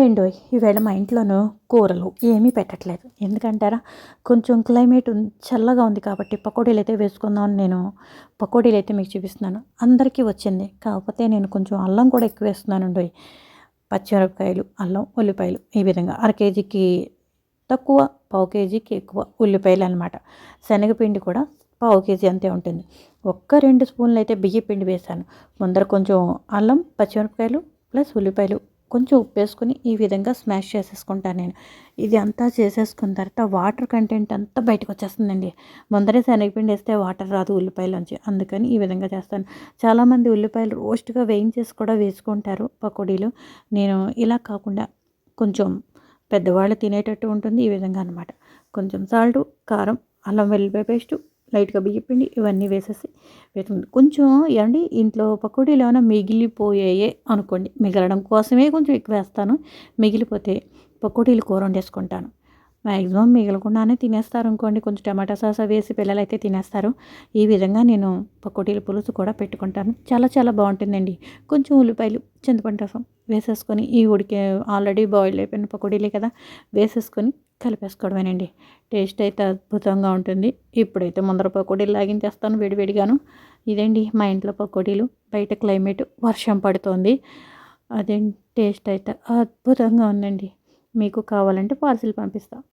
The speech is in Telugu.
ఏండోయ్ ఈవేళ మా ఇంట్లోనూ కూరలు ఏమీ పెట్టట్లేదు. ఎందుకంటారా? కొంచెం క్లైమేట్ చల్లగా ఉంది కాబట్టి పకోడీలైతే వేసుకుందామని నేను పకోడీలైతే మీకు చూపిస్తున్నాను. అందరికీ వచ్చింది. కాకపోతే నేను కొంచెం అల్లం కూడా ఎక్కువ వేస్తున్నానండోయ్. పచ్చిమిరపకాయలు, అల్లం, ఉల్లిపాయలు ఈ విధంగా అర కేజీకి తక్కువ, పావు కేజీకి ఎక్కువ ఉల్లిపాయలు అనమాట. శనగపిండి కూడా పావు కేజీ అంతే ఉంటుంది. ఒక్క 2 స్పూన్లు అయితే బియ్య పిండి వేశాను. ముందర కొంచెం అల్లం, పచ్చిమిరపకాయలు ప్లస్ ఉల్లిపాయలు కొంచెం ఉప్పు వేసుకొని ఈ విధంగా స్మాష్ చేసేసుకుంటాను నేను. ఇది అంతా చేసేసుకున్న తర్వాత వాటర్ కంటెంట్ అంతా బయటకు వచ్చేస్తుందండి. ముందరే శనగపిండి వేస్తే వాటర్ రాదు ఉల్లిపాయలోంచి. అందుకని ఈ విధంగా చేస్తాను. చాలామంది ఉల్లిపాయలు రోస్ట్గా వేయించేసి కూడా వేసుకుంటారు పకోడీలు. నేను ఇలా కాకుండా కొంచెం పెద్దవాళ్ళు తినేటట్టు ఉంటుంది ఈ విధంగా అనమాట. కొంచెం సాల్టు, కారం, అల్లం వెల్లిపాయ పేస్టు, లైట్గా బియ్యపిండి ఇవన్నీ వేసేసి కొంచెం ఏమండి ఇంట్లో పకోడీలు ఏమైనా మిగిలిపోయాయే అనుకోండి, మిగలడం కోసమే కొంచెం ఎక్కువ వేస్తాను. మిగిలిపోతే పకోడీలు కూర వండేసుకుంటాను. మ్యాక్సిమం మిగలకుండానే తినేస్తారు అనుకోండి. కొంచెం టమాటా సాస్ వేసి పిల్లలైతే తినేస్తారు. ఈ విధంగా నేను పకోడీల పులుసు కూడా పెట్టుకుంటాను. చాలా చాలా బాగుంటుందండి. కొంచెం ఉల్లిపాయలు, చింతపండు రసం వేసేసుకొని ఈ ఉడికే ఆల్రెడీ బాయిల్ అయిపోయిన పకోడీలే కదా వేసేసుకొని కలిపేసుకోవడమేనండి. టేస్ట్ అయితే అద్భుతంగా ఉంటుంది. ఇప్పుడైతే ముందర పకోడీలు లాగించేస్తాను వేడివేడిగాను. ఇదండి మా ఇంట్లో పకోడీలు. బయట క్లైమేట్ వర్షం పడుతోంది. అదే టేస్ట్ అయితే అద్భుతంగా ఉందండి. మీకు కావాలంటే పార్సిల్ పంపిస్తాను.